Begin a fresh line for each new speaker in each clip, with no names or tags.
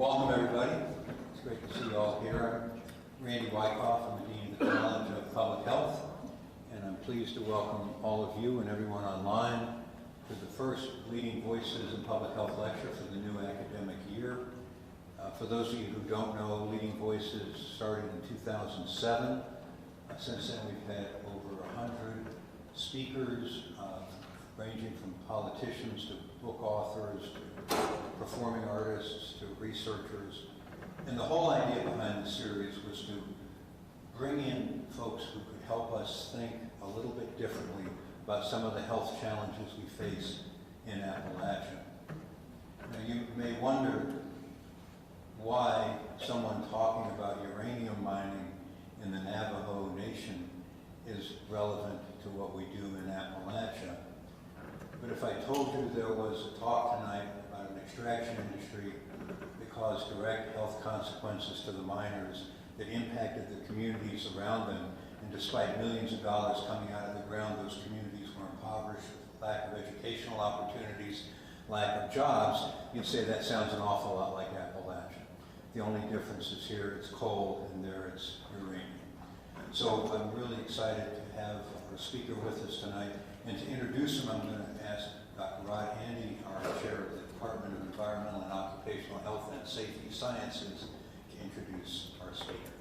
Welcome everybody. It's great to see you all here. I'm Randy Wyckoff. I'm the Dean of the College of Public Health, and I'm pleased to welcome all of you and everyone online to the first Leading Voices in Public Health lecture for the new academic year. For those of you who don't know, Leading Voices started in 2007. Since then we've had over 100 speakers, ranging from politicians to book authors to performing artists to researchers. And the whole idea behind the series was to bring in folks who could help us think a little bit differently about some of the health challenges we face in Appalachia. Now you may wonder why someone talking about uranium mining in the Navajo Nation is relevant to what we do in Appalachia. But if I told you there was a talk tonight about an extraction industry that caused direct health consequences to the miners, that impacted the communities around them, and despite millions of dollars coming out of the ground, those communities were impoverished with lack of educational opportunities, lack of jobs, you'd say that sounds an awful lot like Appalachia. The only difference is here it's cold and there it's uranium. So I'm really excited to have our speaker with us tonight. And to introduce him, I'm going to ask Dr. Rod Handy, our chair of the Department of Environmental and Occupational Health and Safety Sciences, to introduce our speaker.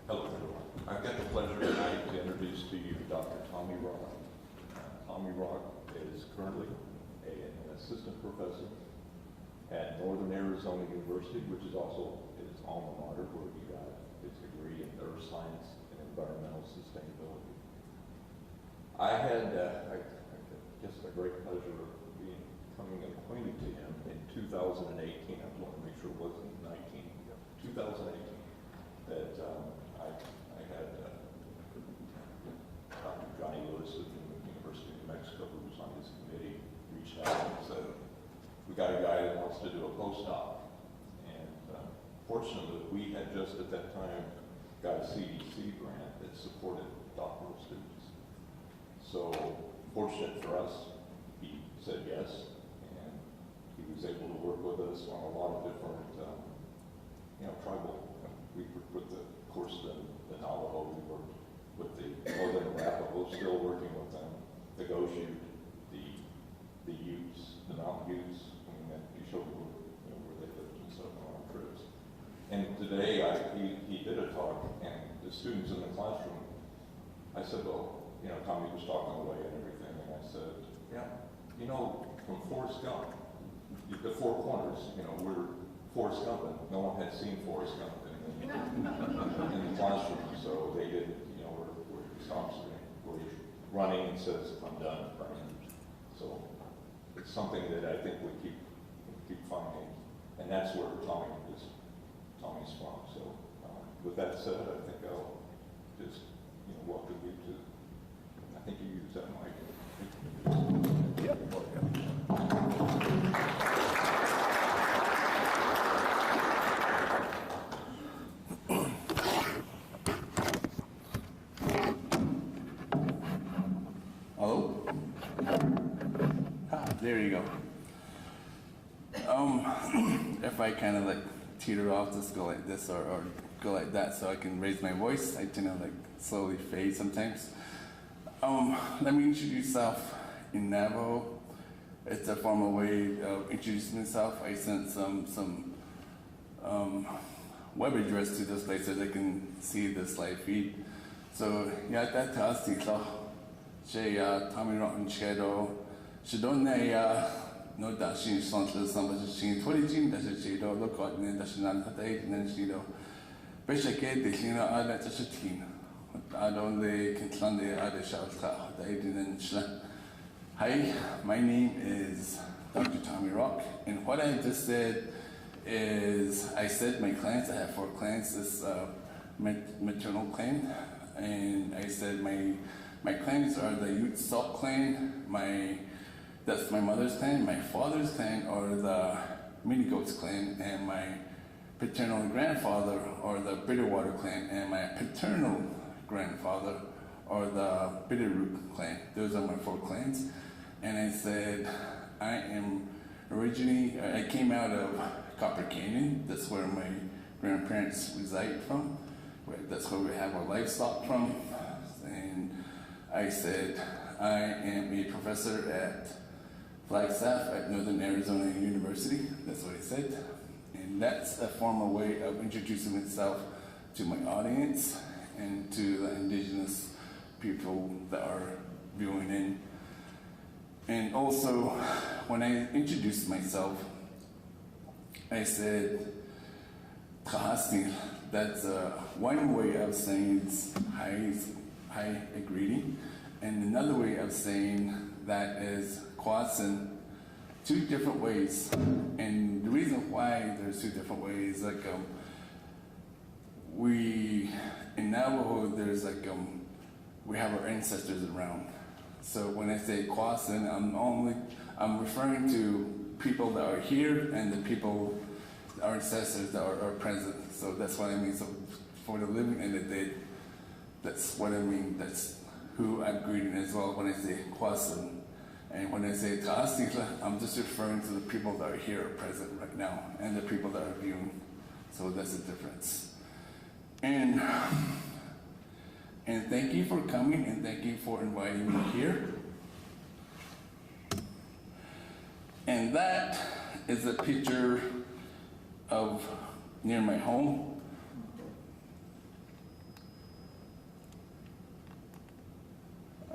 Hello, everyone. I've got the pleasure tonight to introduce to you Dr. Tommy Rock. Tommy Rock is currently an assistant professor at Northern Arizona University, which is also his alma mater, where he got his degree in earth science and environmental sustainability. I had, just a great pleasure of becoming acquainted to him in 2018. I want to make sure it wasn't 19, 2018, that I had Dr. Johnny Lewis at the University of New Mexico, who was on his committee, reached out and said, we got a guy that wants to do a postdoc. And fortunately, we had just at that time got a CDC grant that supported doctoral students. So fortunate for us, he said yes, and he was able to work with us on a lot of different, tribal. We worked with the Navajo, we worked with the Northern Arapaho, still working with them, the Goshute, the Utes, the Mountain Utes. I mean, you showed where they lived and stuff on our trips. And today, he did a talk, and the students in the classroom, I said, well, Tommy was talking away and everything, and I said, yeah, from Forrest Gump, the Four Corners, we're Forrest Gump, and no one had seen Forrest Gump in the classroom, so they did, where he stops, where he's running and says, I'm done, right? So it's something that I think we keep finding, and that's where Tommy's from. So with that said, I think I'll just welcome you to. I think you use that mic. Yep.
Hello? There you go. If I kind of teeter off, just go like this or go like that so I can raise my voice. I tend to slowly fade sometimes. Let me introduce myself in Navajo. It's a formal way of introducing myself. I sent some web address to this place so they can see the slide feed. So yeah, that tells you Tommy Rotten Shadow. She don't no dashing something somebody she 20 that she don't look at and that's not that and then she know. Basically, they I let us a team. I don't they can plan the other shout out. They didn't. Hi, my name is Dr. Tommy Rock, and what I just said is I said my clients. I have 4 clients. This maternal clan, and I said my clans are the Ute Salt clan. That's my mother's clan. My father's clan are the Mini Goats clan, and my paternal grandfather are the Bitterwater clan, and my paternal grandfather are the Bitterroot clan. Those are my 4 clans. And I said, I came out of Copper Canyon. That's where my grandparents reside from. That's where we have our livestock from. And I said, I am a professor at Flagstaff at Northern Arizona University. That's what I said. And that's a formal way of introducing itself to my audience and to the indigenous people that are viewing in. And also, when I introduced myself, I said, Kahasni, that's one way of saying high greeting. And another way of saying that is Kwasan, 2 different ways. And the reason why there's 2 different ways, like in Navajo, there's like, we have our ancestors around. So when I say Kwasan, I'm referring to people that are here and the people, our ancestors that are present. So that's what I mean. So for the living and the dead, that's what I mean. That's who I'm greeting as well when I say Kwasan. And when I say Ta'astikla, I'm just referring to the people that are here or present right now and the people that are viewing. So that's the difference. And thank you for coming and thank you for inviting me here. And that is a picture of near my home.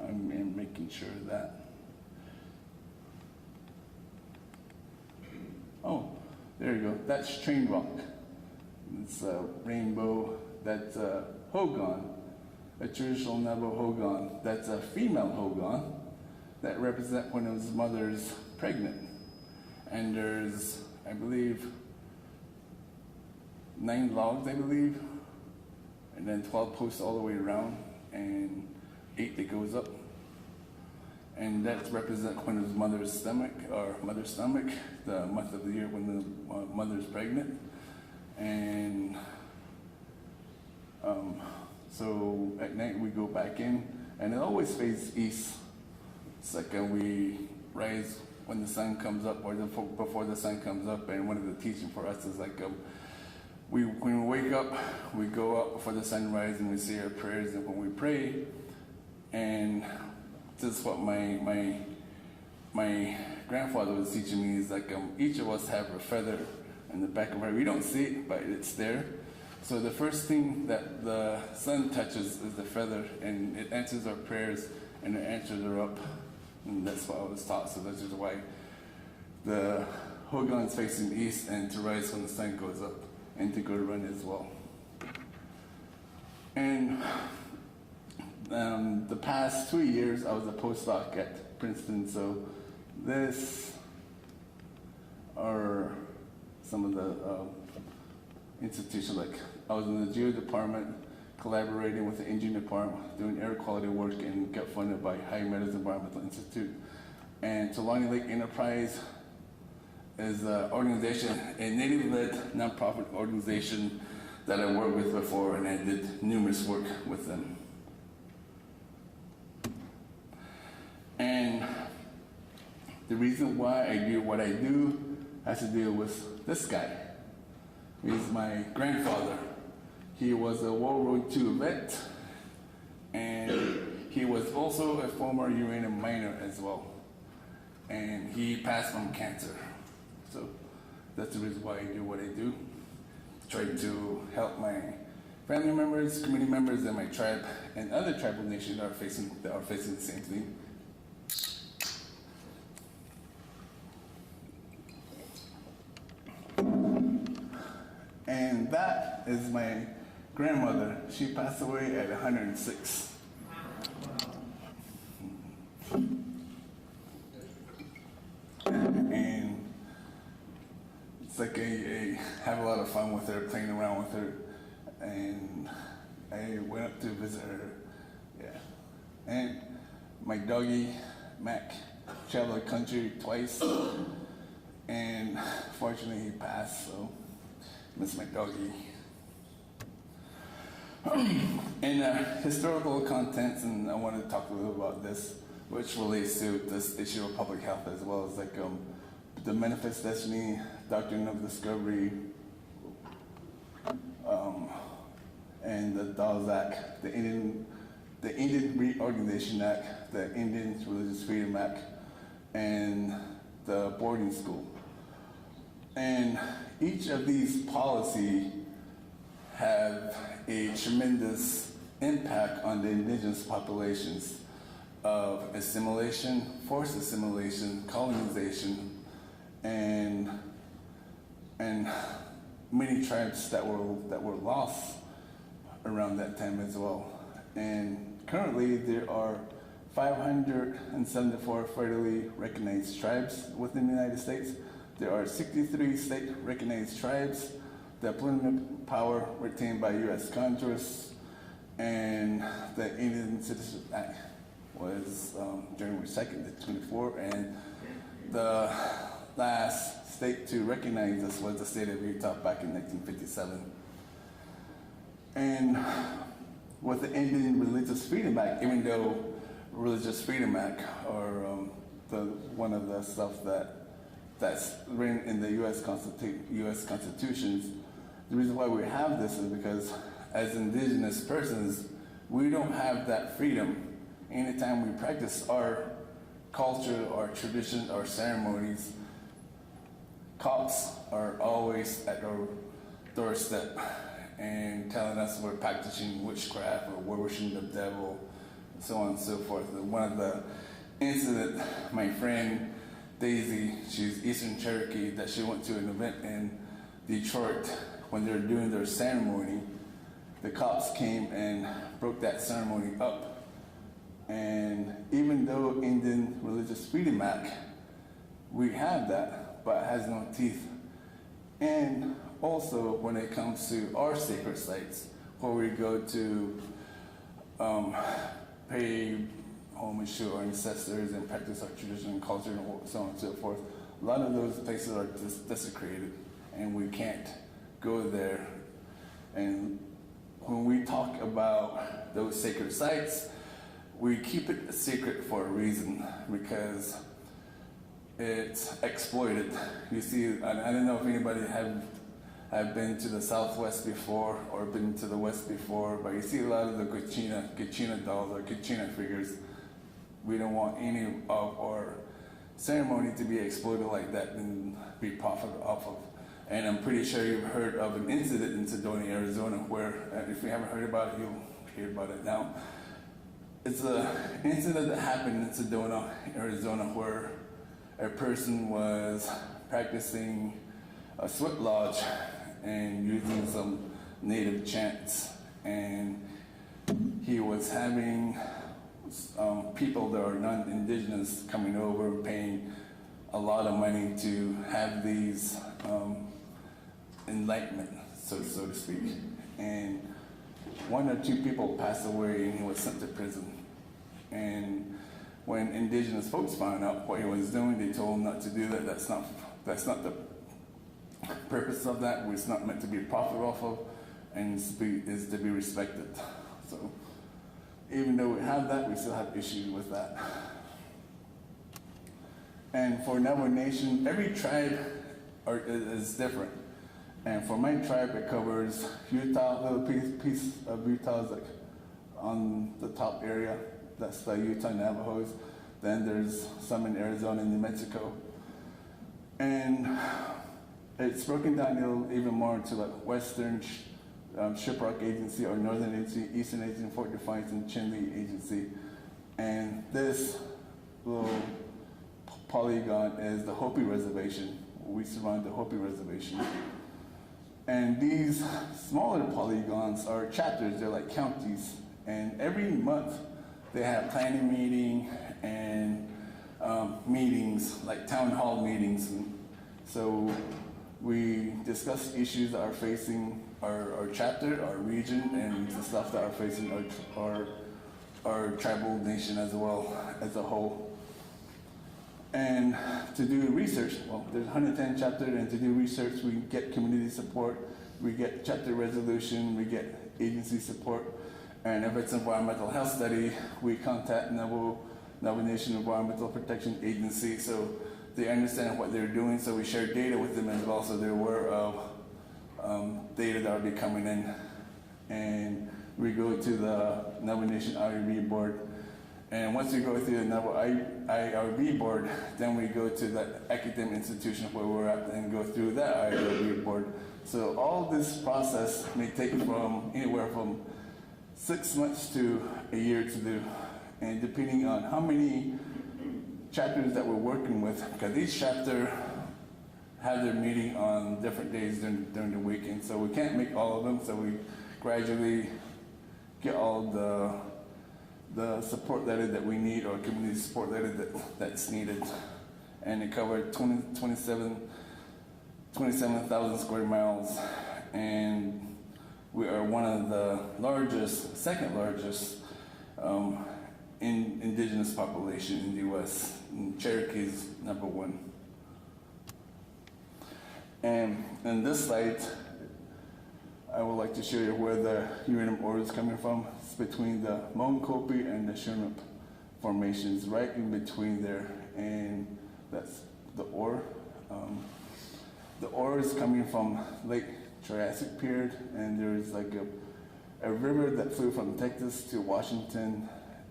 I'm making sure that. Oh, there you go. That's Train Rock. It's a rainbow. That's a hogan, a traditional Navajo hogan. That's a female hogan that represents when his mother's pregnant. And there's, I believe, 9 logs, I believe, and then 12 posts all the way around, and 8 that goes up. And that represents when his mother's stomach, the month of the year when the mother's pregnant. And so at night we go back in, and it always faces east. It's like we rise when the sun comes up, or before the sun comes up. And one of the teaching for us is like when we wake up, we go up before the sunrise and we say our prayers. And when we pray, and this is what my grandfather was teaching me, is like each of us have a feather in the back of our head. We don't see it, but it's there. So the first thing that the sun touches is the feather, and it answers our prayers, and it answers are up. And that's what I was taught. So that's just why the hogan is facing east, and to rise when the sun goes up, and to go to run as well. And the past 2 years, I was a postdoc at Princeton. So this are some of the institutions. Like I was in the geo department, collaborating with the engineering department, doing air quality work, and got funded by High Meadows Environmental Institute. And Tulani Lake Enterprise is an organization, a native-led nonprofit organization that I worked with before, and I did numerous work with them. And the reason why I do what I do has to do with this guy. He's my grandfather. He was a World War II vet, and he was also a former uranium miner as well. And he passed from cancer. So that's the reason why I do what I do. Try to help my family members, community members, and my tribe, and other tribal nations that are facing the same thing. And that is my grandmother. She passed away at 106. And it's like I have a lot of fun with her, playing around with her. And I went up to visit her. Yeah. And my doggy, Mac, traveled the country twice. And fortunately he passed, so Ms. McDoggy. In historical contents, and I want to talk a little about this, which relates to this issue of public health as well as the manifest destiny, doctrine of discovery, and the Dawes Act, the Indian Reorganization Act, the Indian Religious Freedom Act, and the boarding school. And each of these policies have a tremendous impact on the indigenous populations of assimilation, forced assimilation, colonization, and many tribes that were lost around that time as well. And currently there are 574 federally recognized tribes within the United States. There are 63 state recognized tribes. The plenary power retained by U.S. Congress, and the Indian Citizenship Act was January 2nd, 24, and the last state to recognize this was the state of Utah back in 1957. And with the Indian Religious Freedom Act, even though Religious Freedom Act, or one of the stuff that's written in the U.S. Constitutions, the reason why we have this is because as indigenous persons, we don't have that freedom. Anytime we practice our culture, our tradition, our ceremonies, cops are always at our doorstep and telling us we're practicing witchcraft or we're worshiping the devil, so on and so forth. One of the incidents, my friend Daisy, she's Eastern Cherokee, that she went to an event in Detroit. When they were doing their ceremony, the cops came and broke that ceremony up. And even though Indian Religious Freedom Act, we have that, but it has no teeth. And also when it comes to our sacred sites, where we go to pay homage to our ancestors and practice our tradition and culture and so on and so forth, a lot of those places are just desecrated, and we can't go there. And when we talk about those sacred sites, we keep it secret for a reason, because it's exploited. You see, I don't know if anybody have been to the Southwest before or been to the West before, but you see a lot of the Kachina dolls or Kachina figures. We don't want any of our ceremony to be exploited like that and be profited off of. And I'm pretty sure you've heard of an incident in Sedona, Arizona, where, if you haven't heard about it, you'll hear about it now. It's an incident that happened in Sedona, Arizona, where a person was practicing a sweat lodge and using some native chants. And he was having people that are non-indigenous coming over and paying a lot of money to have these enlightenment, so to speak. And one or two people passed away and he was sent to prison. And when indigenous folks found out what he was doing, they told him not to do that. That's not the purpose of that. It's not meant to be profit off of, and is to be respected. So even though we have that, we still have issues with that. And for Navajo Nation, every tribe is different. And for my tribe, it covers Utah, a little piece of Utah is like on the top area. That's the Utah Navajos. Then there's some in Arizona and New Mexico. And it's broken down even more into like Western Shiprock Agency or Northern Agency, Eastern Agency, Fort Defiance, and Chinle Agency. And this little polygon is the Hopi Reservation. We surround the Hopi Reservation. And these smaller polygons are chapters, they're like counties. And every month they have planning meeting and meetings, like town hall meetings. And so we discuss issues that are facing our chapter, our region, and the stuff that are facing our tribal nation as well as a whole. And to do research, well, there's 110 chapters, and to do research, we get community support we get chapter resolution, we get agency support, and if it's environmental health study, we contact Navajo Nation Environmental Protection Agency, so they understand what they're doing, so we share data with them as well, so they're aware of data that will be coming in. And we go to the Navajo Nation IRB board, and once we go through the Navajo IRB board, then we go to the academic institution where we're at and go through that IRB board. So all this process may take from anywhere from 6 months to a year to do, and depending on how many chapters that we're working with, because each chapter have their meeting on different days during the weekend, so we can't make all of them, so we gradually get all the support letter that we need, or community support letter that's needed. And it covered 27,000 square miles, and we are one of the largest, second largest indigenous population in the U.S. And Cherokee is number 1. And in this slide, I would like to show you where the uranium ore is coming from. It's between the Moenkopi and the Shunrup formations, right in between there, and that's the ore. The ore is coming from late Triassic period, and there's like a river that flew from Texas to Washington,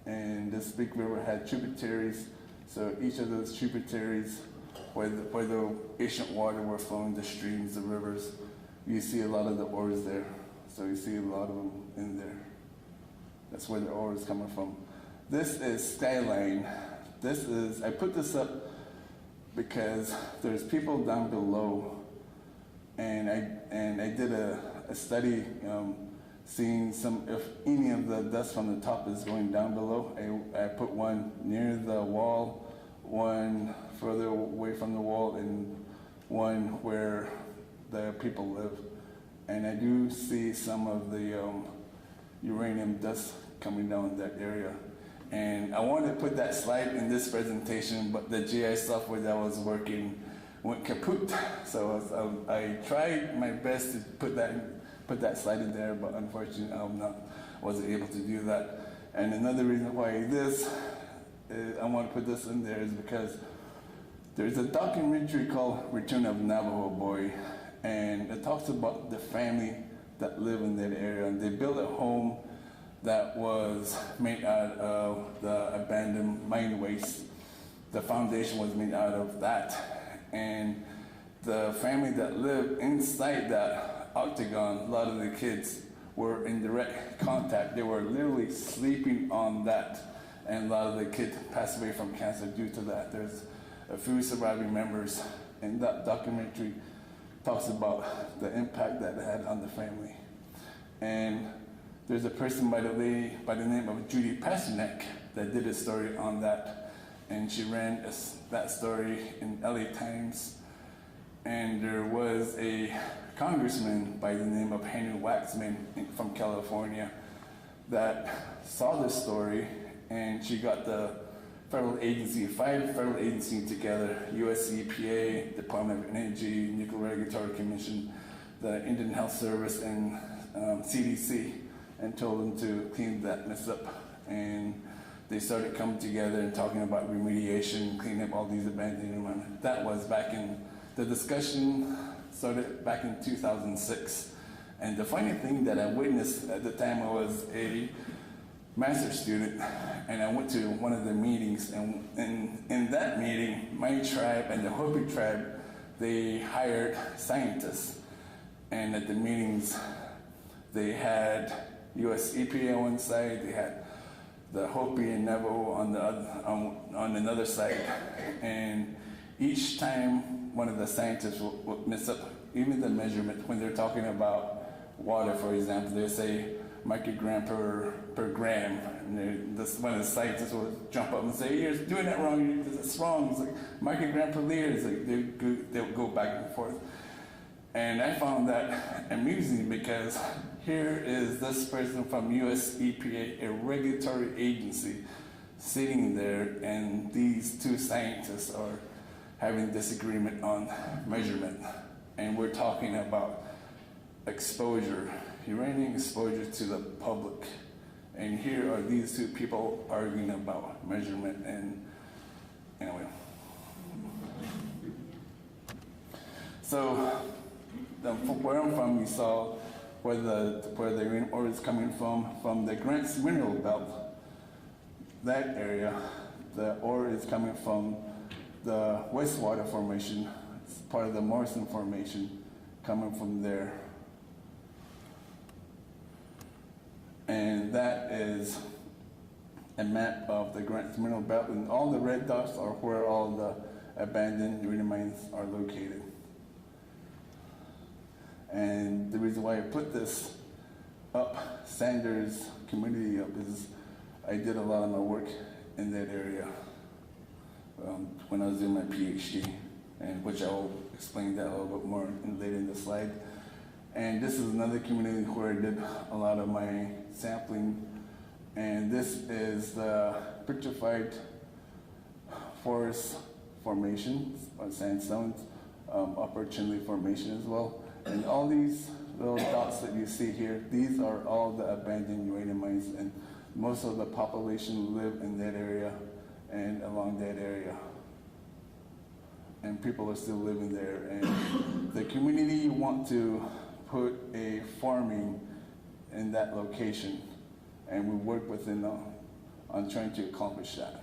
and this big river had tributaries. So each of those tributaries, where the ancient water were flowing, the streams, the rivers, you see a lot of the ores there. So you see a lot of them in there. That's where the ore is coming from. This is Skyline. I put this up because there's people down below, and I did a study seeing if any of the dust from the top is going down below. I put one near the wall, one further away from the wall, and one where the people live. And I do see some of the uranium dust coming down in that area. And I wanted to put that slide in this presentation, but the GIS software that was working went kaput. So I tried my best to put that slide in there, but unfortunately wasn't able to do that. And another reason why I want to put this in there is because there's a documentary called Return of Navajo Boy, and it talks about the family that live in that area, and they built a home that was made out of the abandoned mine waste. The foundation was made out of that, and the family that lived inside that octagon, a lot of the kids were in direct contact. They were literally sleeping on that, and a lot of the kids passed away from cancer due to that. There's a few surviving members, and that documentary talks about the impact that it had on the family. And there's a person by the name of Judy Pasternak that did a story on that, and she ran that story in LA Times. And there was a congressman by the name of Henry Waxman from California that saw this story, and she got the five federal agencies together: U.S. EPA, Department of Energy, Nuclear Regulatory Commission, the Indian Health Service, and CDC, and told them to clean that mess up. And they started coming together and talking about remediation, cleaning up all these abandoned environments. That was the discussion started back in 2006. And the funny thing that I witnessed at the time, I was a master's student, and I went to one of the meetings, and in that meeting, my tribe and the Hopi tribe, they hired scientists. And at the meetings, they had U.S. EPA on one side, they had the Hopi and Navajo on another side. And each time one of the scientists would mess up even the measurement, when they're talking about water, for example, they say microgram per gram. And one of the scientists will jump up and say, "You're doing that wrong, it's wrong." It's like microgram per liter. It's like they'll go back and forth. And I found that amusing because here is this person from US EPA, a regulatory agency, sitting there, and these two scientists are having disagreement on measurement. And we're talking about exposure, uranium exposure to the public. And here are these two people arguing about measurement and anyway. So from where I'm from, you saw where the uranium ore is coming from the Grants Mineral Belt. That area, the ore is coming from the wastewater formation. It's part of the Morrison Formation, coming from there. And that is a map of the Grants Mineral Belt, and all the red dots are where all the abandoned uranium mines are located. And the reason why I put this up, Sanders community up, is I did a lot of my work in that area when I was doing my PhD, and which I will explain that a little bit more later in the slide. And this is another community where I did a lot of my sampling. And this is the petrified forest formation, sandstones, upper Chinle formation as well. And all these little dots that you see here, these are all the abandoned uranium mines, and most of the population live in that area and along that area. And people are still living there. And the community want to put a farming in that location, and we work with them on trying to accomplish that.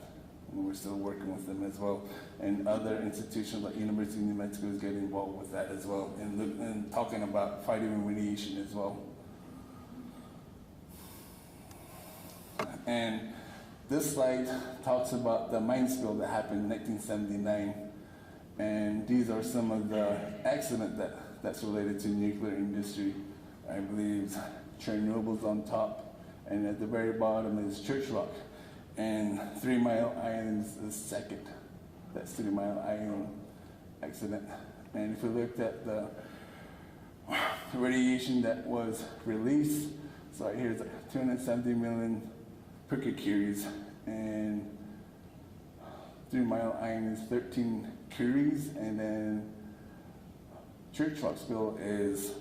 And we're still working with them as well. And other institutions like University of New Mexico is getting involved with that as well, and talking about fighting remediation as well. And this slide talks about the mine spill that happened in 1979. And these are some of the accidents that's related to nuclear industry. I believe Chernobyl's on top, and at the very bottom is Church Rock. And 3 Mile Island is the second. That's 3 Mile Island accident. And if we looked at the radiation that was released, so right here is 270 million picocuries, and 3 Mile Island is 13 curies, and then Church Rock spill is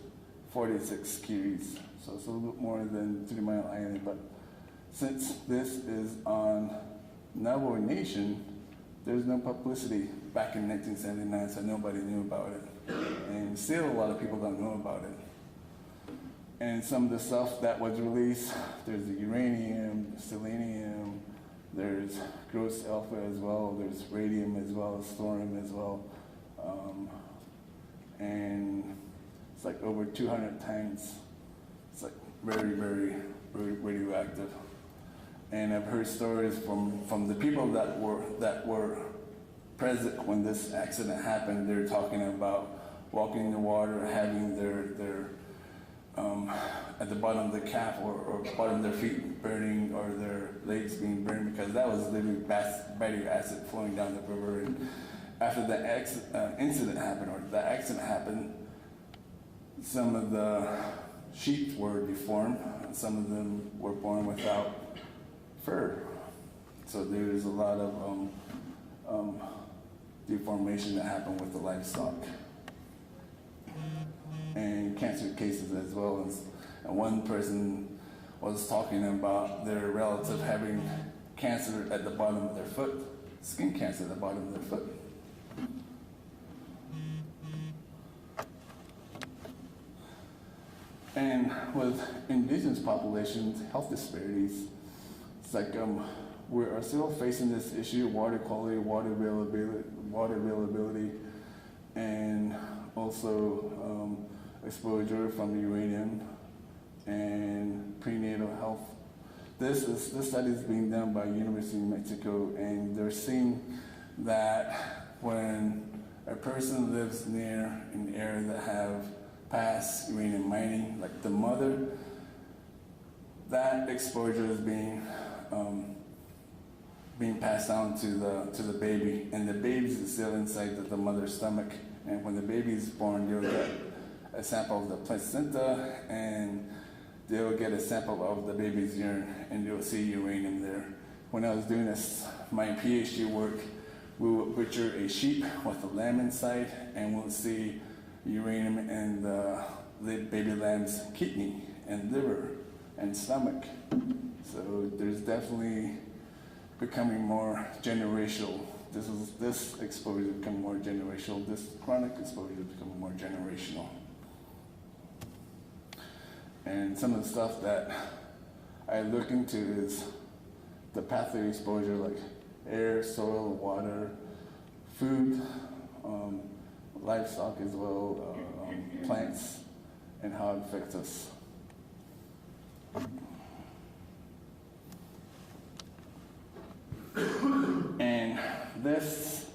46 curies. So it's a little bit more than 3 Mile Island, but since this is on Navajo Nation, there's no publicity back in 1979, so nobody knew about it. And still a lot of people don't know about it. And some of the stuff that was released, there's the uranium, selenium, there's gross alpha as well, there's radium as well, thorium as well. And it's like over 200 times. It's like very, very radioactive. And I've heard stories from the people that were present when this accident happened. They're talking about walking in the water, having their at the bottom of the calf or bottom of their feet burning, or their legs being burned, because that was literally battery acid flowing down the river. And after the incident happened, or the accident happened, some of the sheep were deformed. Some of them were born without fur. So there's a lot of deformation that happened with the livestock. And cancer cases as well. And one person was talking about their relative having cancer at the bottom of their foot, skin cancer at the bottom of their foot. And with indigenous populations, health disparities, it's like we are still facing this issue of water quality, water availability, and also exposure from the uranium and prenatal health. This study is being done by University of New Mexico, and they're seeing that when a person lives near an area that have past uranium mining, like the mother, that exposure is being passed down to the baby, and the baby is still inside the mother's stomach. And when the baby is born, you'll get a sample of the placenta, and they'll get a sample of the baby's urine, and you'll see uranium there. When I was doing my PhD work, we would picture a sheep with a lamb inside, and we'll see uranium in the the baby lamb's kidney and liver and stomach. So there's definitely becoming more generational. This exposure is becoming more generational. This chronic exposure is becoming more generational. And some of the stuff that I look into is the pathway exposure, like air, soil, water, food, livestock as well, plants, and how it affects us. And this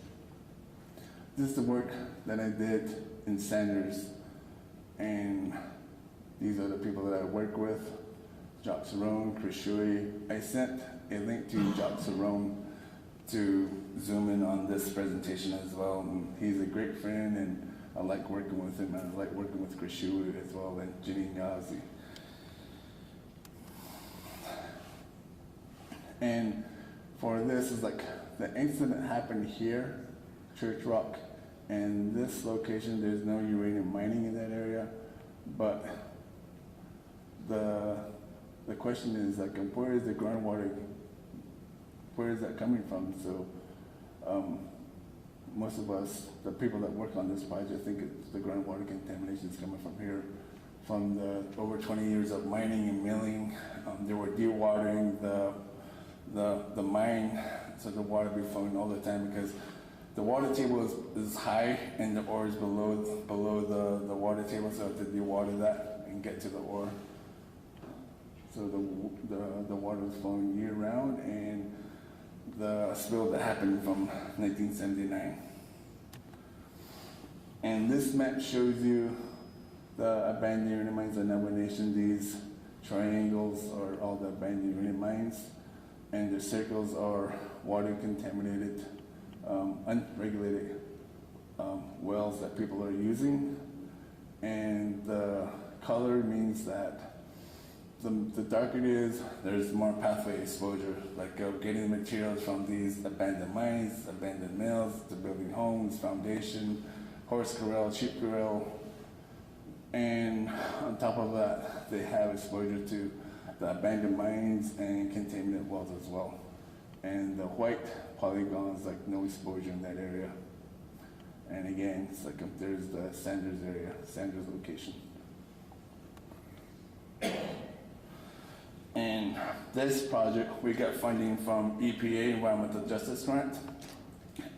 is the work that I did in Sanders, and these are the people that I work with, Jacques Cerrone, Chris Shuey. I sent a link to Jacques Cerrone to zoom in on this presentation as well. And he's a great friend, and I like working with him, and I like working with Chris Shuey as well, and Ginny Nyazi. And for this is like the incident happened here, Church Rock, and this location, there's no uranium mining in that area, but the question is like, where is the groundwater, where is that coming from? So most of us, the people that work on this project, think it's the groundwater contamination is coming from here, from the over 20 years of mining and milling. They were dewatering the mine, so the water be flowing all the time because the water table is high and the ore is below the water table, so to dewater that and get to the ore. So the water is flowing year round, and the spill that happened from 1979. And this map shows you the abandoned uranium mines in Navajo Nation. These triangles are all the abandoned uranium mines, and the circles are water contaminated, unregulated wells that people are using. And the color means that the darker it is, there's more pathway exposure, like getting materials from these abandoned mines, abandoned mills, to building homes, foundation, horse corral, sheep corral. And on top of that, they have exposure to the abandoned mines and contaminated wells as well. And the white polygons, like no exposure in that area. And again, it's like there's the Sanders area, Sanders location. And this project, we got funding from EPA, Environmental Justice Grant.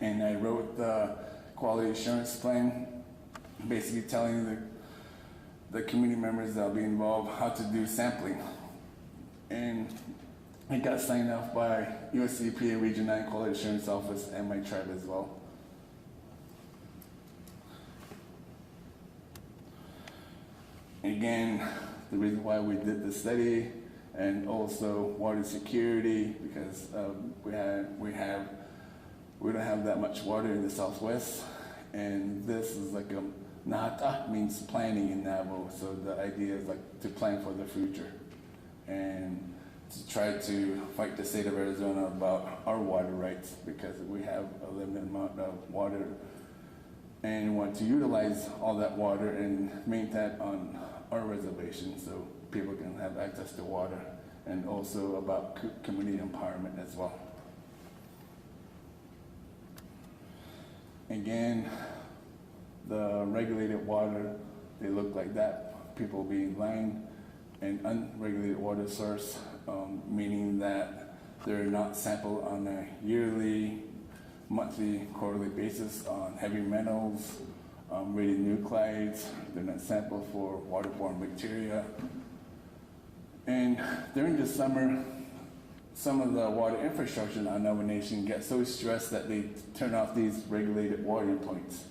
And I wrote the quality assurance plan, basically telling the community members that'll be involved how to do sampling. And it got signed off by US EPA Region 9 Quality Assurance Office and my tribe as well. Again, the reason why we did the study, and also water security, because we don't have that much water in the Southwest, and this is like Nahata means planning in Navajo, so the idea is like to plan for the future and to try to fight the state of Arizona about our water rights, because we have a limited amount of water and want to utilize all that water and maintain that on our reservation so people can have access to water, and also about community empowerment as well. Again, the regulated water, they look like that, people being lined, and unregulated water source, meaning that they're not sampled on a yearly, monthly, quarterly basis on heavy metals, radionuclides. They're not sampled for waterborne bacteria. And during the summer, some of the water infrastructure in our Navajo Nation gets so stressed that they turn off these regulated watering points.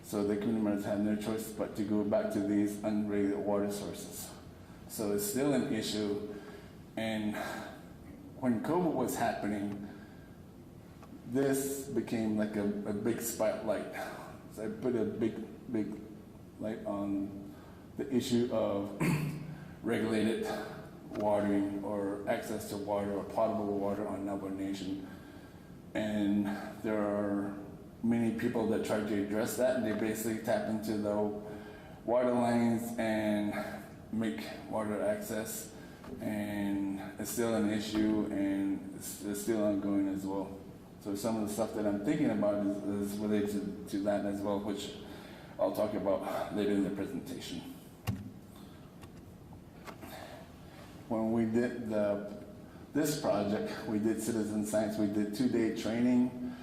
So the community members have no choice but to go back to these unregulated water sources. So it's still an issue. And when COVID was happening, this became like a big spotlight. So I put a big light on the issue of regulated watering or access to water or potable water on Navajo Nation. And there are many people that try to address that, and they basically tap into the water lines and make water access, and it's still an issue, and it's still ongoing as well. So some of the stuff that I'm thinking about is related to that as well, which I'll talk about later in the presentation. When we did this project, we did citizen science. We did 2-day training,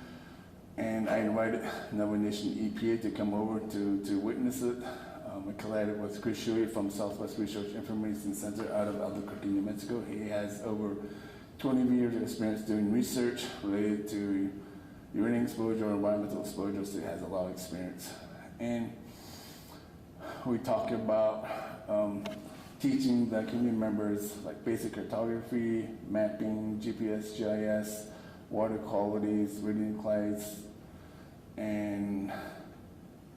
and I invited Navajo Nation EPA to come over to witness it. I collided with Chris Shuey from Southwest Research Information Center out of Albuquerque, New Mexico. He has over 20 years of experience doing research related to uranium exposure or environmental exposure, so he has a lot of experience. And we talked about teaching the community members like basic cartography, mapping, GPS, GIS, water qualities, reading class, and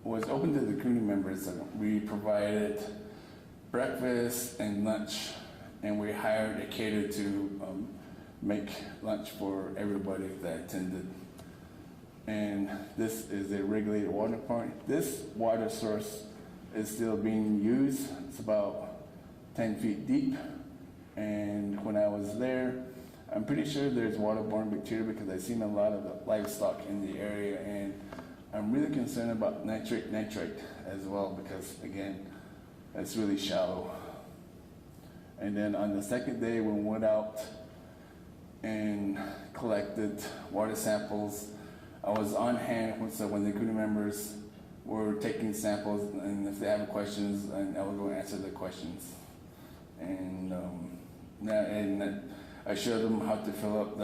was open to the community members. We provided breakfast and lunch, and we hired a caterer to make lunch for everybody that attended. And this is a regulated water point. This water source is still being used. It's about 10 feet deep. And when I was there, I'm pretty sure there's waterborne bacteria because I've seen a lot of the livestock in the area, and I'm really concerned about nitrate as well because, again, it's really shallow. And then on the second day, we went out and collected water samples. I was on hand, so when the community members were taking samples, and if they have questions, and I would go answer the questions. And I showed them how to fill up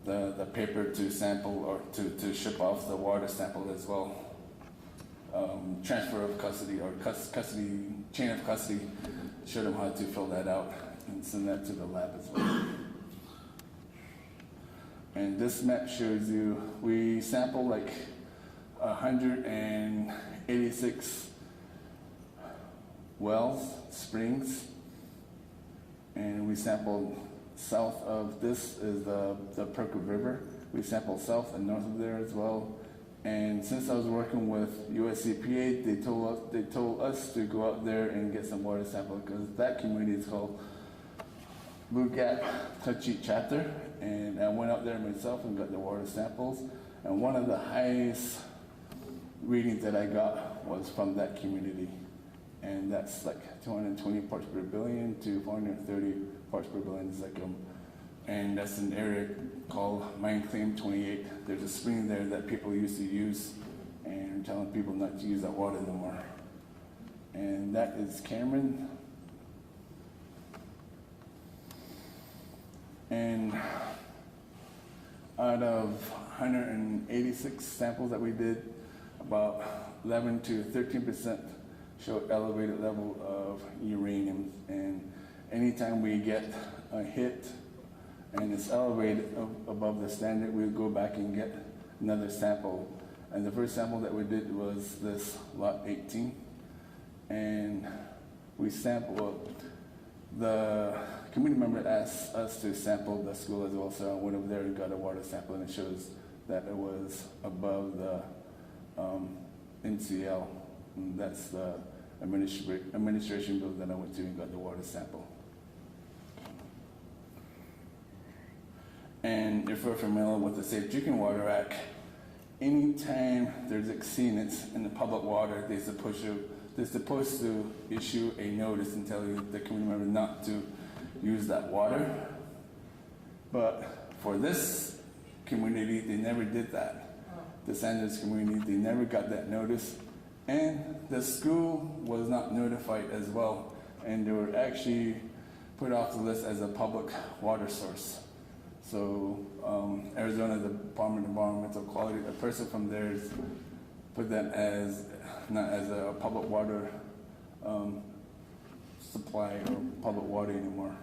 the paper to sample or to ship off the water sample as well. Transfer of custody or custody, chain of custody, showed them how to fill that out and send that to the lab as well. And this map shows you, we sampled like 186 wells, springs, and we sampled south of this is the Perkwood River. We sampled south and north of there as well. And since I was working with US EPA, they told us to go out there and get some water samples because that community is called Blue Gap Touchy Chapter. And I went out there myself and got the water samples. And one of the highest readings that I got was from that community. And that's like 220 parts per billion to 430 parts per billion zecum. And that's an area called Mine Claim 28. There's a spring there that people used to use, and I'm telling people not to use that water no more. And that is Cameron. And out of 186 samples that we did, about 11 to 13% showed elevated level of uranium. And anytime we get a hit and it's elevated above the standard, we'll go back and get another sample. And the first sample that we did was this lot 18. And we sampled, the community member asked us to sample the school as well, so I went over there and got a water sample, and it shows that it was above the MCL. And that's the administration building that I went to and got the water sample. And if we're familiar with the Safe Drinking Water Act, anytime there's exceedance in the public water, they're supposed to issue a notice and tell the community member not to use that water. But for this community, they never did that. The Sanders community, they never got that notice. And the school was not notified as well. And they were actually put off the list as a public water source. So Arizona Department of Environmental Quality, a person from there put them as not as a public water supply or public water anymore.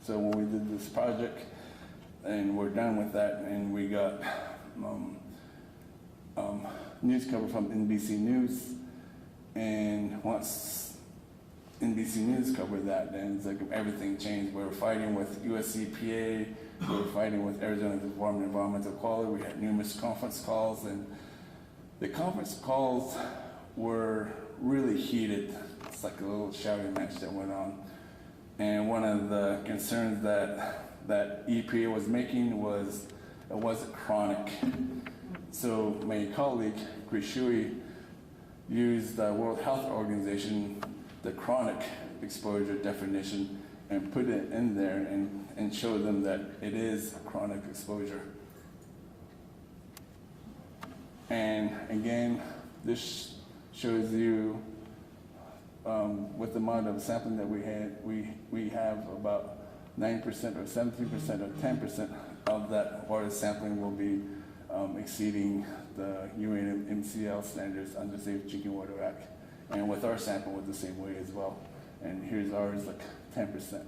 So when we did this project and we're done with that, and we got news cover from NBC News, and once NBC News covered that, then it's like everything changed. We were fighting with US EPA, we were fighting with Arizona Department of Environmental Quality. We had numerous conference calls, and the conference calls were really heated. It's like a little shouting match that went on. And one of the concerns that EPA was making was it wasn't chronic. So my colleague, Grishui, used the World Health Organization, the chronic exposure definition, and put it in there and showed them that it is chronic exposure. And again, this shows you with the amount of sampling that we have about 9% or 17% or 10% of that water sampling will be exceeding the UN MCL standards under Safe Drinking Water Act. And with our sample, we're the same way as well. And here's ours, like 10%.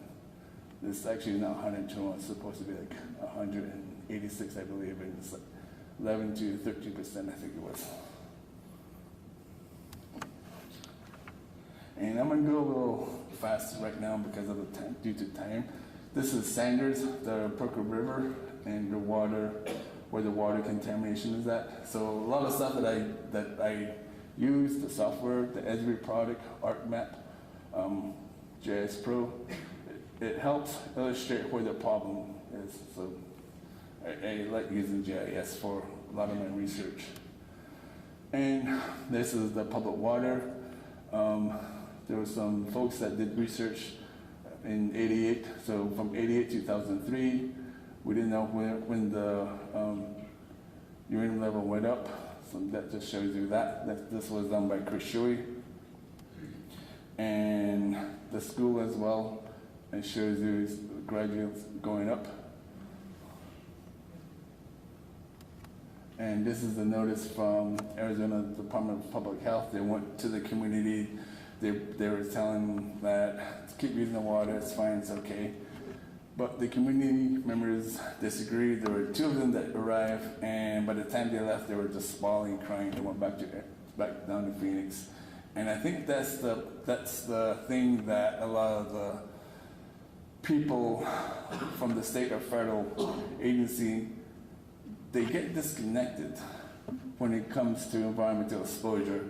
This actually is not 121, it's supposed to be like 186, I believe, and it's like 11 to 13%, I think it was. And I'm gonna go a little fast right now because of the time, due to time. This is Sanders, the Perka River, and the water, where the water contamination is at. So a lot of stuff that I use, the software, the Esri product, ArcMap, JS Pro, it helps illustrate where the problem is. So I like using GIS for a lot of my research. And this is the public water. There were some folks that did research in '88. So from '88 to 2003, we didn't know when the uranium level went up. So that just shows you that. This was done by Chris Shui. And the school as well. It shows you graduates going up. And this is the notice from Arizona Department of Public Health. They went to the community. They were telling them that to keep using the water, it's fine, it's okay. But the community members disagreed. There were 2 of them that arrived, and by the time they left, they were just bawling, crying. They went back down to Phoenix. And I think that's the thing that a lot of the people from the state or federal agency, they get disconnected when it comes to environmental exposure.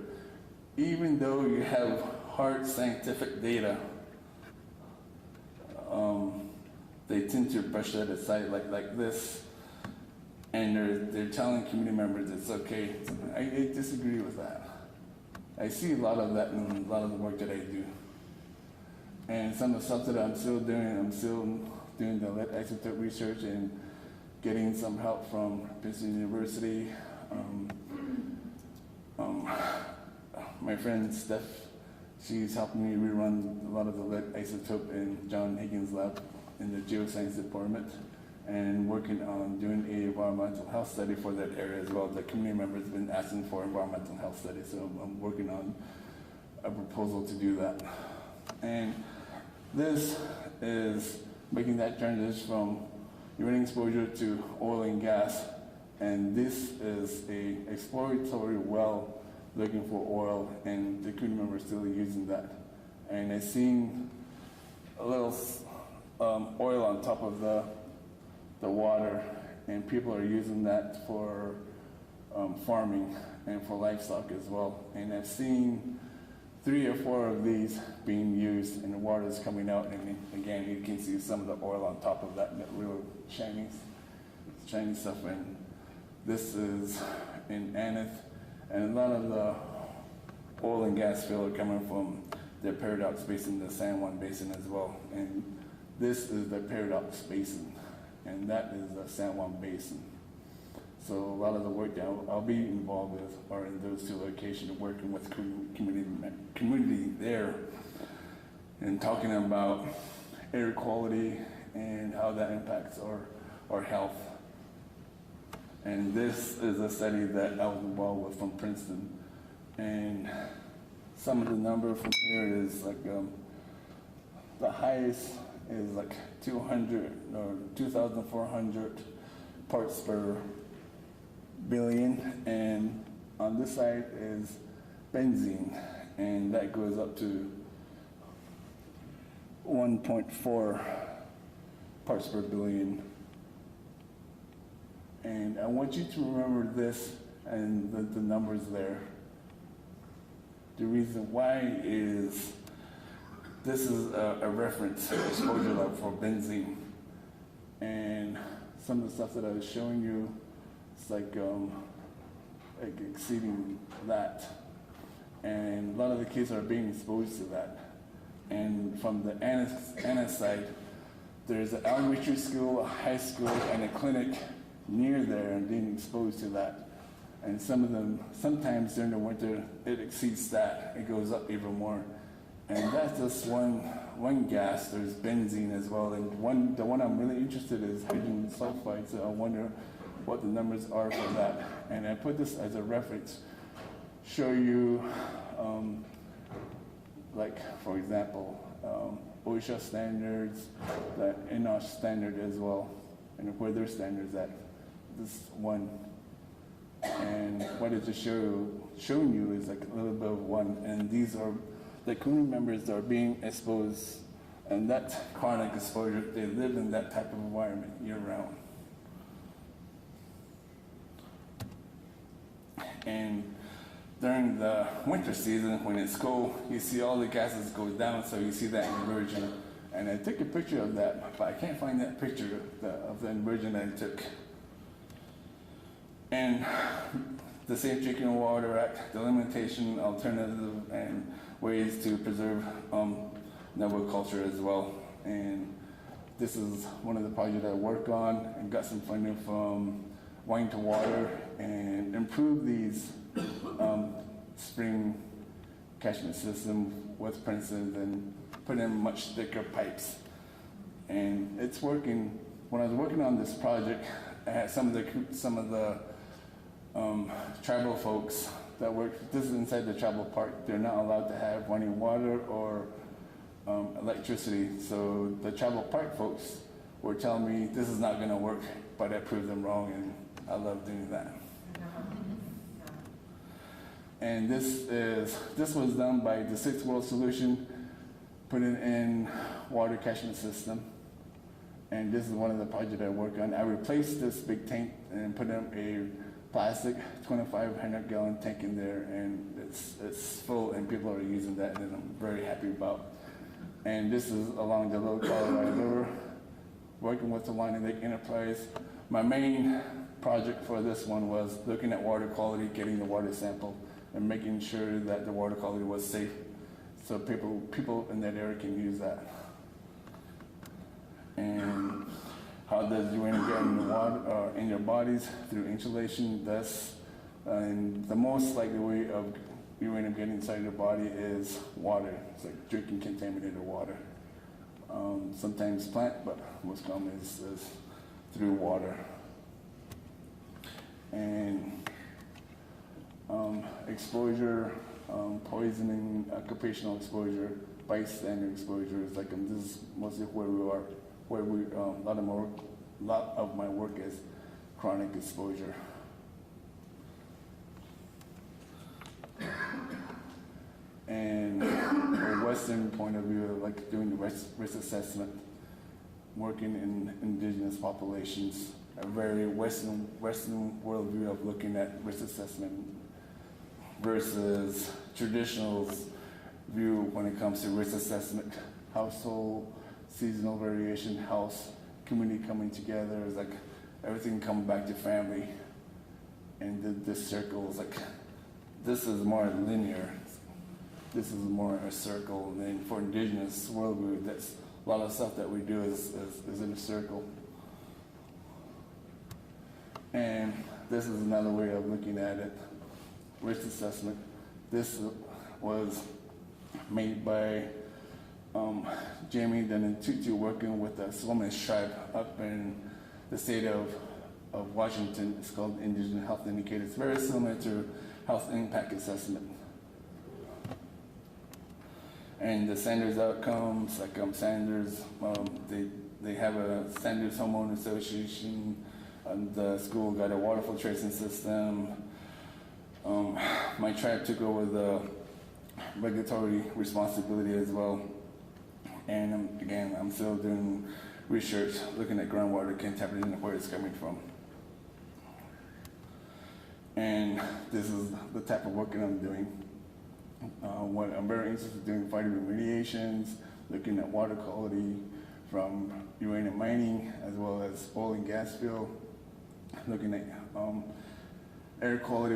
Even though you have hard scientific data, they tend to brush that aside like this, and they're telling community members it's okay. I disagree with that. I see a lot of that in a lot of the work that I do. And some of the stuff that I'm still doing the lead isotope research and getting some help from Princeton University. My friend Steph, she's helping me rerun a lot of the lead isotope in John Higgins' lab in the geoscience department, and working on doing an environmental health study for that area as well. The community members have been asking for environmental health studies, so I'm working on a proposal to do that. And this is making that transition from uranium exposure to oil and gas, and this is a exploratory well looking for oil, and the community members still using that. And I've seen a little oil on top of the water, and people are using that for farming and for livestock as well. And I've seen 3 or 4 of these being used, and the water is coming out, and again, you can see some of the oil on top of that real shiny stuff. And this is in Aneth, and a lot of the oil and gas field are coming from the Paradox Basin, the San Juan Basin as well. And this is the Paradox Basin, and that is the San Juan Basin. So a lot of the work that I'll be involved with are in those 2 locations, working with community there and talking about air quality and how that impacts our health. And this is a study that I was involved with from Princeton. And some of the number from here is like, the highest is like 200 or 2,400 parts per billion. And on this side is benzene, and that goes up to 1.4 parts per billion. And I want you to remember this and the numbers there. The reason why is this is a reference exposure level for benzene. And some of the stuff that I was showing you, it's like exceeding that. And a lot of the kids are being exposed to that. And from the Anna side, there's an elementary school, a high school, and a clinic near there and being exposed to that. And some of them, sometimes during the winter, it exceeds that. It goes up even more. And that's just one gas. There's benzene as well. And the one I'm really interested in is hydrogen sulfide, so I wonder what the numbers are for that. And I put this as a reference, show you, like, for example, OSHA standards, that NOsh standard as well, and where their standards at. This one. And what it just showing you is like a little bit of one. And these are the community members that are being exposed, and that's chronic exposure. They live in that type of environment year round. And during the winter season, when it's cold, you see all the gases go down, so you see that inversion. And I took a picture of that, but I can't find that picture of the inversion that I took. And the Safe Drinking Water Act, the limitation, alternative, and ways to preserve Navajo culture as well. And this is one of the projects I work on and got some funding from Wine to Water and improve these spring catchment system with Princeton and put in much thicker pipes. And it's working. When I was working on this project, I had some of the tribal folks that work. This is inside the tribal park. They're not allowed to have running water or electricity. So the tribal park folks were telling me this is not going to work, but I proved them wrong, and I love doing that. And this was done by the Sixth World Solution, putting in water catchment system. And this is one of the projects I work on. I replaced this big tank and put in a plastic 2,500 gallon tank in there, and it's full, and people are using that, and I'm very happy about. And this is along the Little Colorado River, working with the Wine Lake Enterprise. My main project for this one was looking at water quality, getting the water sample, and making sure that the water quality was safe, so people in that area can use that. And how does uranium get in the water, in your bodies? Through inhalation, dust, and the most likely way of uranium getting inside your body is water. It's like drinking contaminated water. Sometimes plant, but most common is through water. And exposure, poisoning, occupational exposure, bystander exposure is like this is mostly where we are. Where a lot of my work is chronic exposure. And from a Western point of view, like doing the risk assessment, working in indigenous populations, a very Western worldview of looking at risk assessment versus traditional view when it comes to risk assessment, household, seasonal variation, house, community coming together, is like everything coming back to family. And this circle is like, this is more linear. This is more a circle. And then for indigenous worldview, that's a lot of stuff that we do is in a circle. And this is another way of looking at it. Risk assessment. This was made by Jamie Denentutu working with the Swinomish tribe up in the state of Washington. It's called Indigenous Health Indicator. It's very similar to health impact assessment. And the Sanders outcomes, like Sanders, they have a Sanders Homeowner Association. The school got a water filtration system. My tribe took over the regulatory responsibility as well. And again, I'm still doing research, looking at groundwater contamination and where it's coming from. And this is the type of work that I'm doing. what I'm very interested in doing fighting remediations, looking at water quality from uranium mining as well as oil and gas field, looking at air quality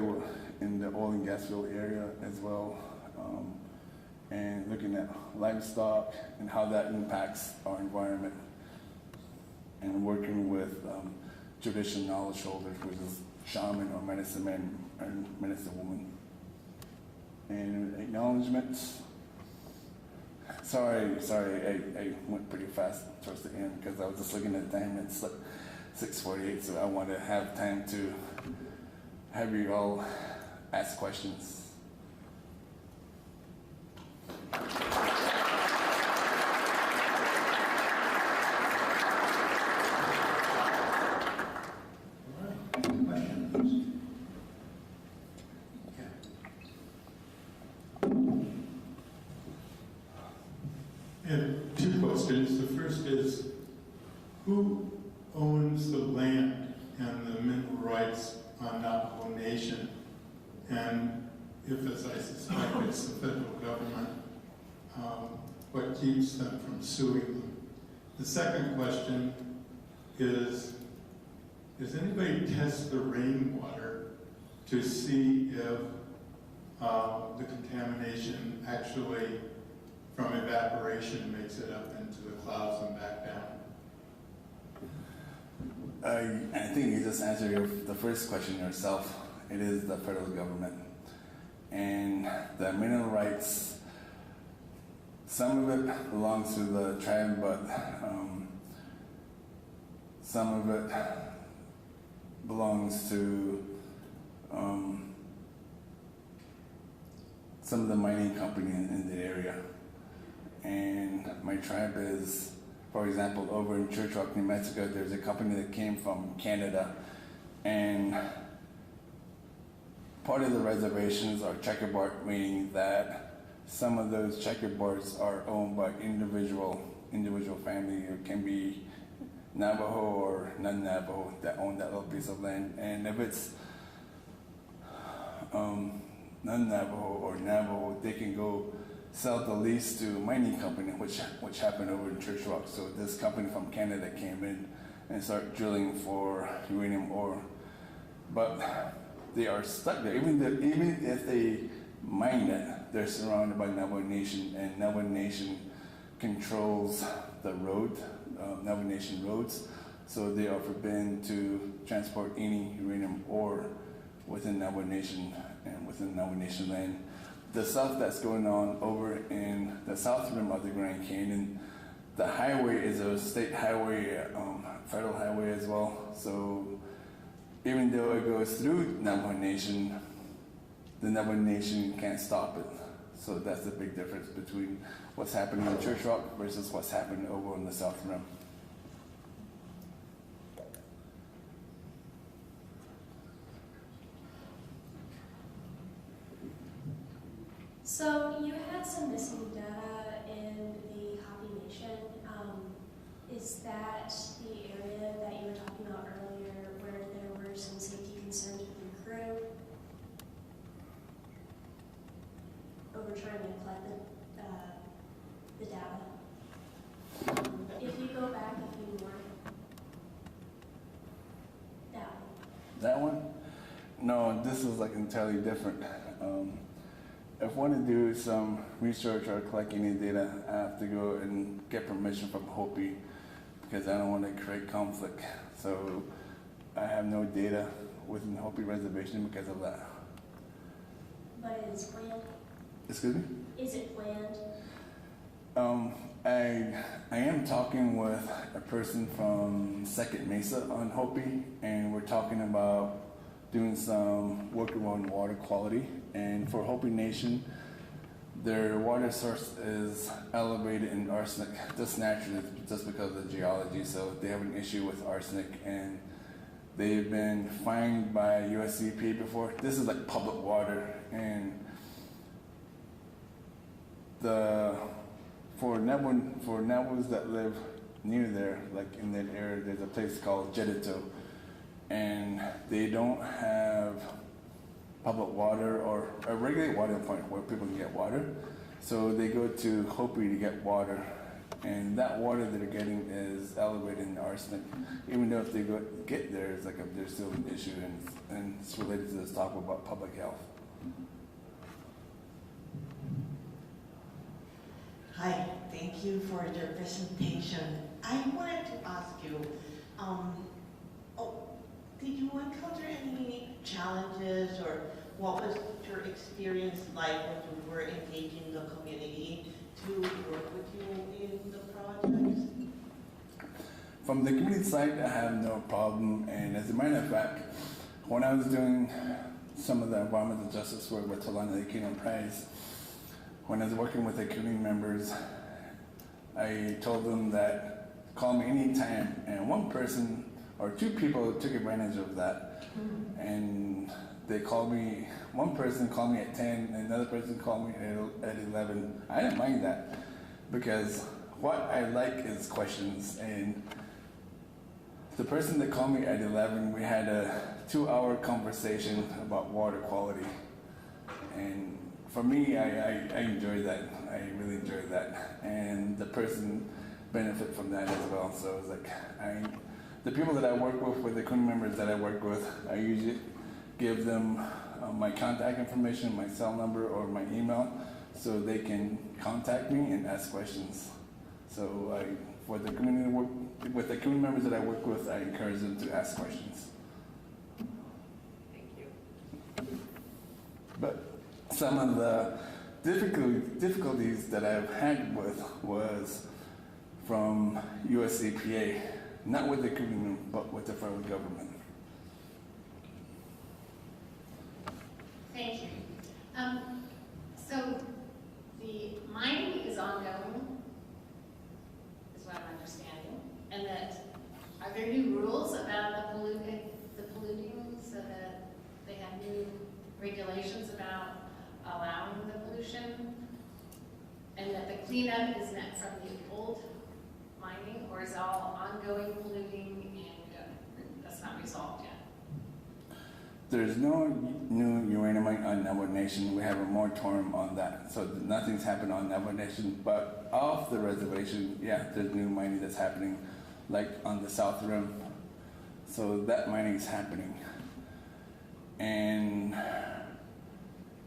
in the oil and gas field area as well, and looking at livestock and how that impacts our environment, and working with traditional knowledge holders, which is shaman or medicine man and medicine woman. And acknowledgements. Sorry, I went pretty fast towards the end because I was just looking at the time. It's like 6:48, so I want to have time to have you all ask questions.
And two questions. The first is, who owns the land and the mineral rights on Navajo Nation? And if, as I suspect, it's the federal government, what keeps them from suing them? The second question is, does anybody test the rainwater to see if the contamination actually from evaporation makes it up into the clouds and back down?
I think you just answered the first question yourself. It is the federal government. And the mineral rights, some of it belongs to the tribe, but some of it belongs to some of the mining company in the area. And my tribe is, for example, over in Church Rock, New Mexico, there's a company that came from Canada, and part of the reservations are checkerboard, meaning that some of those checkerboards are owned by individual family. It can be Navajo or non-Navajo that own that little piece of land. And if it's non-Navajo or Navajo, they can go sell the lease to a mining company, which happened over in Church Rock. So this company from Canada came in and started drilling for uranium ore. But they are stuck there. Even if they mine it, they're surrounded by Navajo Nation, and Navajo Nation controls the road, Navajo Nation roads. So they are forbidden to transport any uranium ore within Navajo Nation and within Navajo Nation land. The stuff that's going on over in the south rim of the Grand Canyon, the highway is a state highway, federal highway as well. So even though it goes through Navajo Nation, the Navajo Nation can't stop it. So that's the big difference between what's happening in Church Rock versus what's happening over on the south rim.
So you had some missing data in the Hopi Nation. Is that the area that you were talking about earlier where there were some safety concerns with your crew over trying to collect the data? If you go back a few more,
That one? No, this is like entirely different. If I want to do some research or collect any data, I have to go and get permission from Hopi because I don't want to create conflict. So I have no data within the Hopi reservation because of that.
but it is planned?
Excuse me?
Is it planned?
I am talking with a person from Second Mesa on Hopi, and we're talking about doing some work on water quality. And for Hopi Nation, their water source is elevated in arsenic just naturally, just because of the geology. So they have an issue with arsenic, and they've been fined by USCP before. This is like public water, and for Navajos that live near there, like in that area, there's a place called Jedito, and they don't have public water or a regular water point where people can get water. So they go to Hopi to get water, and that water that they're getting is elevated in arsenic. Even though if they get there, it's like there's still an issue, and it's related to this talk about public health.
Hi, thank you for your presentation. I wanted to ask you, did you encounter any challenges, or what was your experience like when you were engaging the community to work with you in the projects?
From the community side, I have no problem, and as a matter of fact, when I was doing some of the environmental justice work with Talana Kingdom Prize, when I was working with the community members, I told them that call me anytime, and one person or two people took advantage of that, and they called me, one person called me at 10, and another person called me at 11. I didn't mind that, because what I like is questions, and the person that called me at 11, we had a 2-hour conversation about water quality, and for me, I enjoyed that. I really enjoyed that, and the person benefit from that as well. So it's like the people that I work with the community members that I work with, I usually give them my contact information, my cell number, or my email, so they can contact me and ask questions. So with the community members that I work with, I encourage them to ask questions.
Thank you.
But some of the difficulties that I've had with was from US EPA, not with the community, but with the federal government.
Thank you. So the mining is ongoing, is what I'm understanding, and that are there new rules about the polluting, so that they have new regulations about allowing the pollution, and that the cleanup is not from the old mining, or is all ongoing polluting and that's not resolved yet?
There's no new uranium mine on Navajo Nation. We have a moratorium on that. So nothing's happened on Navajo Nation, but off the reservation, yeah, there's new mining that's happening, like on the South Rim. So that mining is happening. And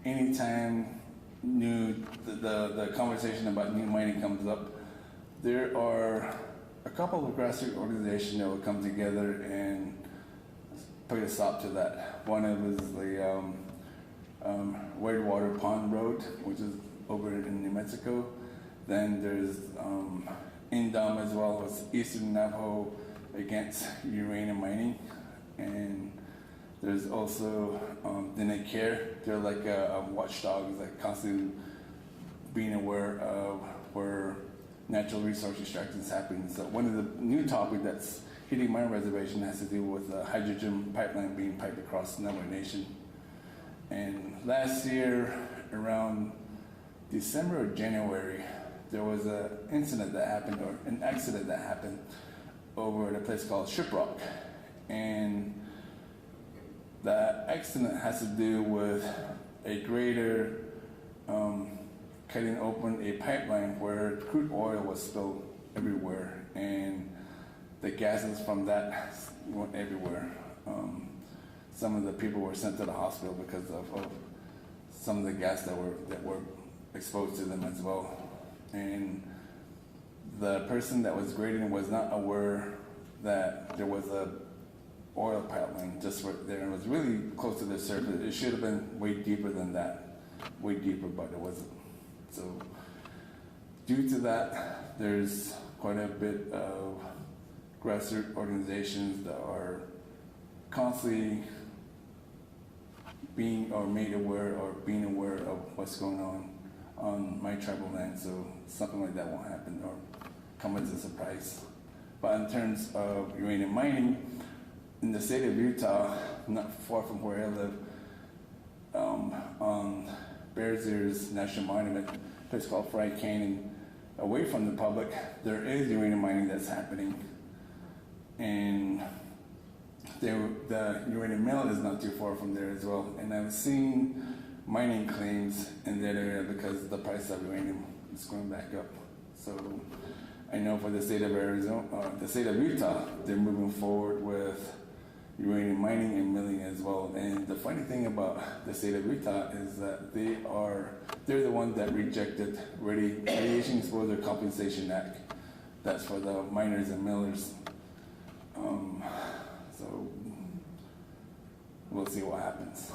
anytime the conversation about new mining comes up, there are a couple of grassroots organizations that will come together and put a stop to that. One of them is the Whitewater Pond Road, which is over in New Mexico. Then there's INDOM as well as Eastern Navajo against uranium mining. And there's also Dene Care. They're like watchdogs, like constantly being aware of where natural resource extraction is happening. So one of the new topics that's hitting my reservation has to do with the hydrogen pipeline being piped across Navajo Nation. And last year, around December or January, there was an incident that happened, or an accident that happened over at a place called Shiprock. And the accident has to do with a grader cutting open a pipeline where crude oil was spilled everywhere, and the gases from that went everywhere. Some of the people were sent to the hospital because of some of the gas that were exposed to them as well. And the person that was grading was not aware that there was a oil pipeline just right there, and it was really close to the surface. It should have been way deeper than that, way deeper, but it wasn't. So due to that, there's quite a bit of grassroots organizations that are constantly being made aware or being aware of what's going on my tribal land, so something like that won't happen or come as a surprise. But in terms of uranium mining, in the state of Utah, not far from where I live, on Bears Ears National Monument, a place called Fry Canyon, away from the public, there is uranium mining that's happening. And the uranium mill is not too far from there as well. And I've seen mining claims in that area because the price of uranium is going back up. So I know for the state of Arizona, the state of Utah, they're moving forward with uranium mining and milling as well. And the funny thing about the state of Utah is that they're the one that rejected Radiation Exposure Compensation Act. That's for the miners and millers. So we'll see what happens.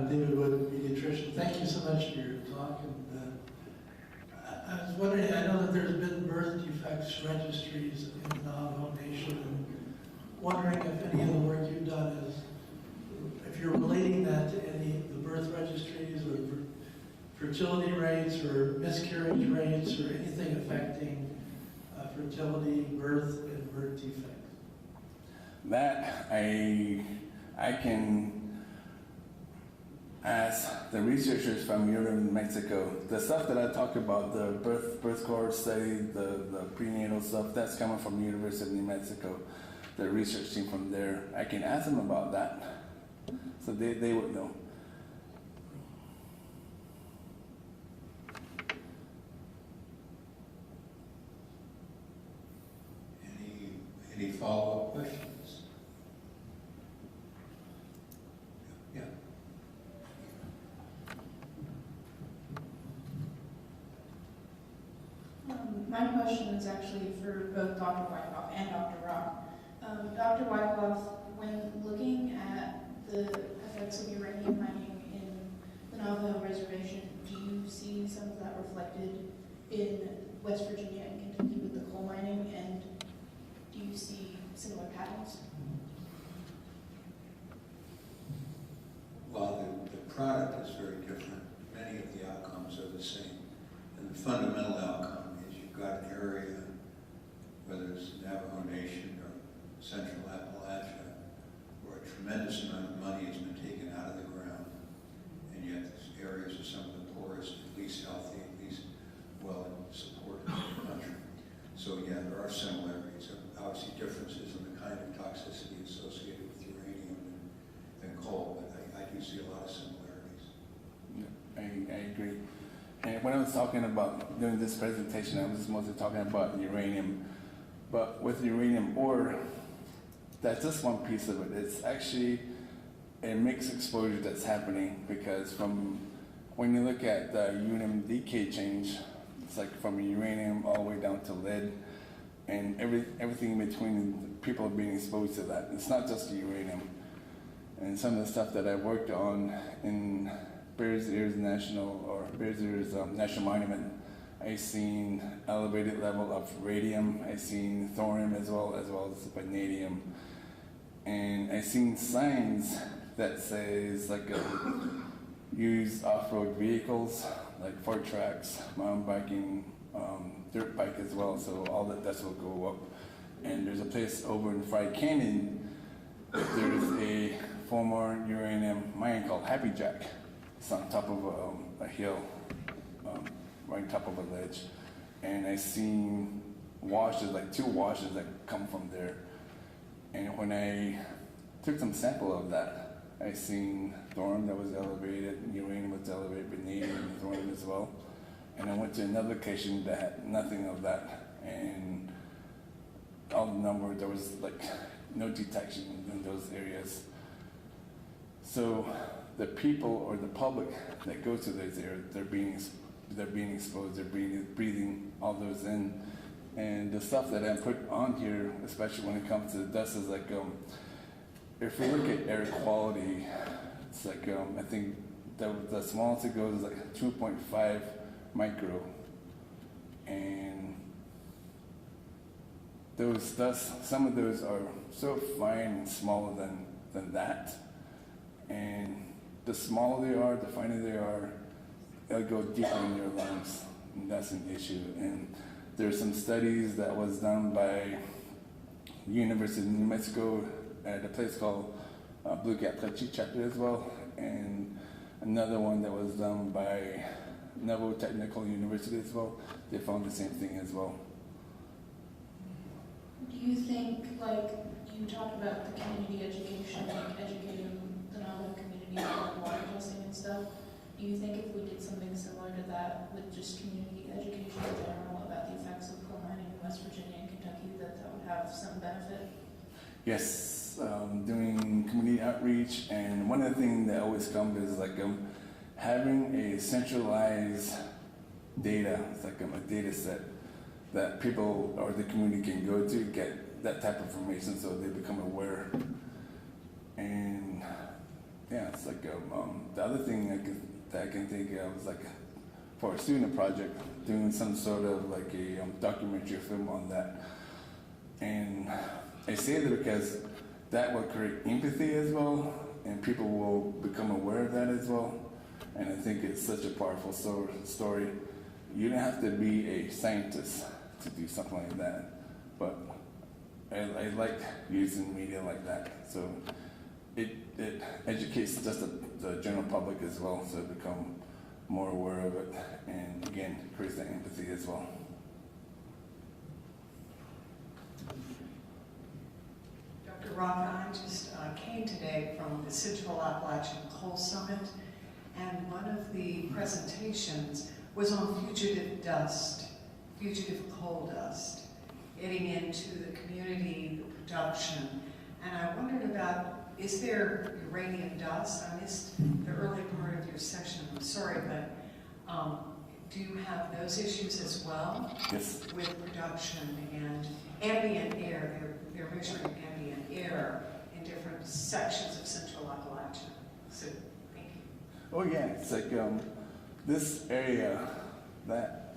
David Wood, pediatrician. Thank you so much for your talk. And I was wondering, I know that there's been birth defects registries in the Navajo Nation, and wondering if any of the work you've done is, if you're relating that to any of the birth registries or fertility rates or miscarriage rates or anything affecting fertility, birth, and birth defects.
That I can ask the researchers from Europe and Mexico. The stuff that I talked about, the birth cohort study, the prenatal stuff, that's coming from the University of New Mexico. The research team from there. I can ask them about that, so they would know.
Any follow-up questions? Yeah.
My question is actually for both Dr. Wyckoff and Dr. Rock. Dr. Wyckoff, when looking at the effects of uranium mining in the Navajo Reservation, do you see some of that reflected in West Virginia and Kentucky with the coal mining, and do you see similar patterns?
Well, the product is very different. Many of the outcomes are the same. And the fundamental outcome is you've got an area, whether it's Navajo Nation or Central Appalachia, where a tremendous amount of money has been taken out of the ground, and yet these areas are some of the poorest, at least healthy, at least well supported in the country. So yeah, there are similarities. There are obviously differences in the kind of toxicity associated with uranium than coal, but I do see a lot of similarities.
Yeah, I agree. And when I was talking about doing this presentation, I was mostly talking about uranium. But with uranium ore, that's just one piece of it. It's actually a mixed exposure that's happening, because from when you look at the uranium decay change, it's like from uranium all the way down to lead, and everything in between, people are being exposed to that. It's not just uranium. And some of the stuff that I worked on in Bears Ears National Monument, I seen elevated level of radium, I seen thorium as well as vanadium, and I seen signs that says like use off-road vehicles like Ford Tracks, mountain biking, dirt bike as well. So all that dust will go up. And there's a place over in Fry Canyon. There's a former uranium mine called Happy Jack. It's on top of a hill, right on top of a ledge. And I seen washes, like 2 washes that come from there. And when I took some sample of that, I seen thorium that was elevated, uranium was elevated, vanadium and thorium as well. And I went to another location that had nothing of that. And all the numbers, there was like no detection in those areas. So the people or the public that goes to those areas, they're being exposed, they're breathing all those in. And the stuff that I put on here, especially when it comes to the dust, is like, if we look at air quality, it's like, I think the smallest it goes is like 2.5 micro. And those dust, some of those are so fine and smaller than that. And the smaller they are, the finer they are, it'll go deeper in your lungs, and that's an issue. And there's some studies that was done by University of New Mexico at a place called Blue Gap Plateau chapter as well, and another one that was done by Navajo Technical University as well. They found the same thing as well.
do you think, like, you talked about the community education, like educating the Navajo community about water testing and stuff. Do you think if we did something similar to that with just community education in general about the effects of coal mining in West Virginia and Kentucky, that would have some benefit?
Yes, doing community outreach, and one of the things that always comes is like having a centralized data, it's like a data set that people or the community can go to get that type of information so they become aware. And yeah, it's like the other thing that I can think of is like for a student project, doing some sort of like a documentary film on that. And I say that because that will create empathy as well, and people will become aware of that as well. And I think it's such a powerful story. You don't have to be a scientist to do something like that, but I like using media like that. So it educates just the general public as well, so they become more aware of it, and again, creates that empathy as well.
Dr. Rock, I just came today from the Central Appalachian Coal Summit, and one of the presentations was on fugitive dust, fugitive coal dust, getting into the community, the production. And I wondered about, is there uranium dust? I missed the early part of your session, I'm sorry, but do you have those issues as well?
Yes.
With production and ambient air, they're measuring ambient air in different sections of Central Appalachia. So, thank you.
Oh yeah, it's like this area, that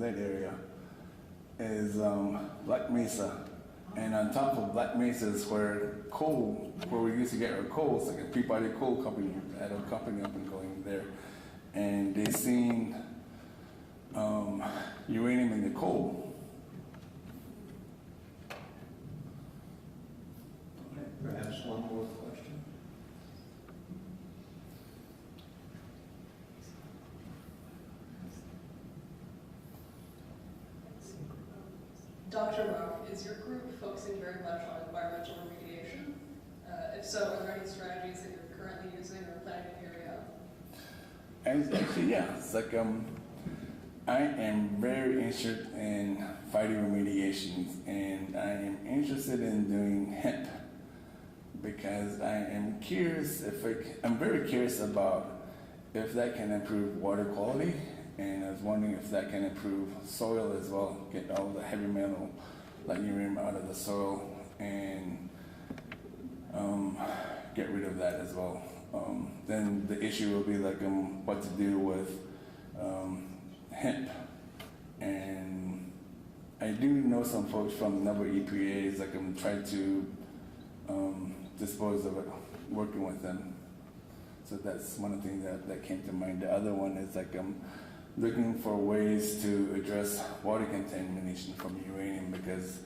area is Black Mesa, and on top of Black Mesa is where we used to get our coal. It's like a Peabody Coal Company, had a company up and going there, and they seen uranium in the coal.
Perhaps one more question.
Dr. Rock, is your group focusing very much on environmental remediation? If so, are there any strategies that you're currently using or planning to carry out?
And actually, yeah, it's like I am very interested in fighting remediations, and I am interested in doing hemp because I am curious I'm very curious about if that can improve water quality, and I was wondering if that can improve soil as well, get all the heavy metal like uranium out of the soil and get rid of that as well. Then the issue will be like what to do with hemp, and I do know some folks from Navajo EPAs like I'm trying to dispose of it, working with them. So that's one of the things that came to mind. The other one is like I'm looking for ways to address water contamination from uranium, because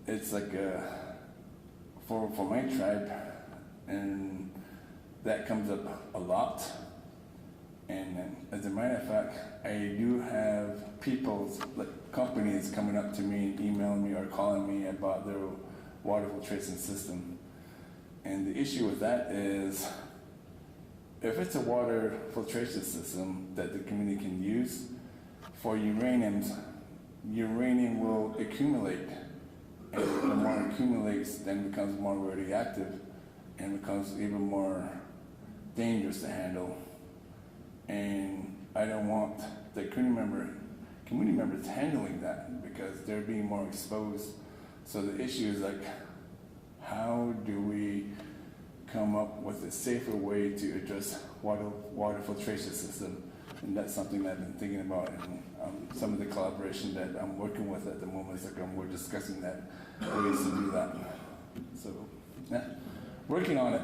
it's like for my tribe, and that comes up a lot. And as a matter of fact, I do have companies coming up to me and emailing me or calling me about their water filtration system. And the issue with that is, if it's a water filtration system that the community can use, for uranium will accumulate. And the more it accumulates, then it becomes more radioactive and becomes even more dangerous to handle. And I don't want the community members handling that, because they're being more exposed. So the issue is like, how do we come up with a safer way to address water filtration system? And that's something that I've been thinking about, and some of the collaboration that I'm working with at the moment is like we're discussing that ways to do that. So yeah, working on it.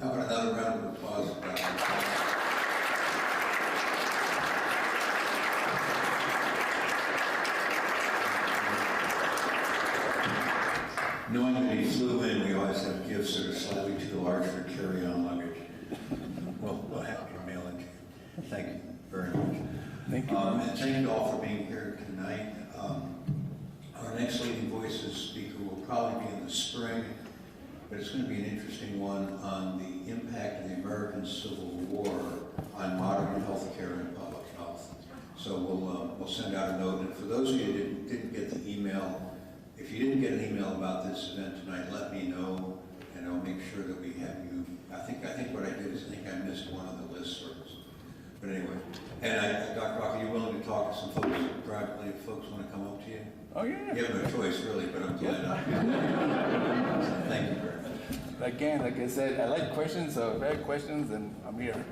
How about another round of applause? Knowing that he flew in, we always have gifts that are slightly too large for carry-on luggage. We'll have to mail it to you. Thank you very much.
Thank you.
And thank you all for being here tonight. Our next Leading Voices speaker will probably be in the spring, but it's going to be an interesting one on the impact of the American Civil War on modern health care and public health. So we'll send out a note. And for those of you who didn't get the email, if you didn't get an email about this event tonight, let me know, and I'll make sure that we have you. I think what I did is I think I missed one of the listservs. But anyway, and Dr. Rock, are you willing to talk to some folks privately if folks want to come up to you?
Oh, yeah.
You have no choice, really, but I'm glad. Thank you very much.
Again, like I said, I like questions, so if I have questions, then I'm here.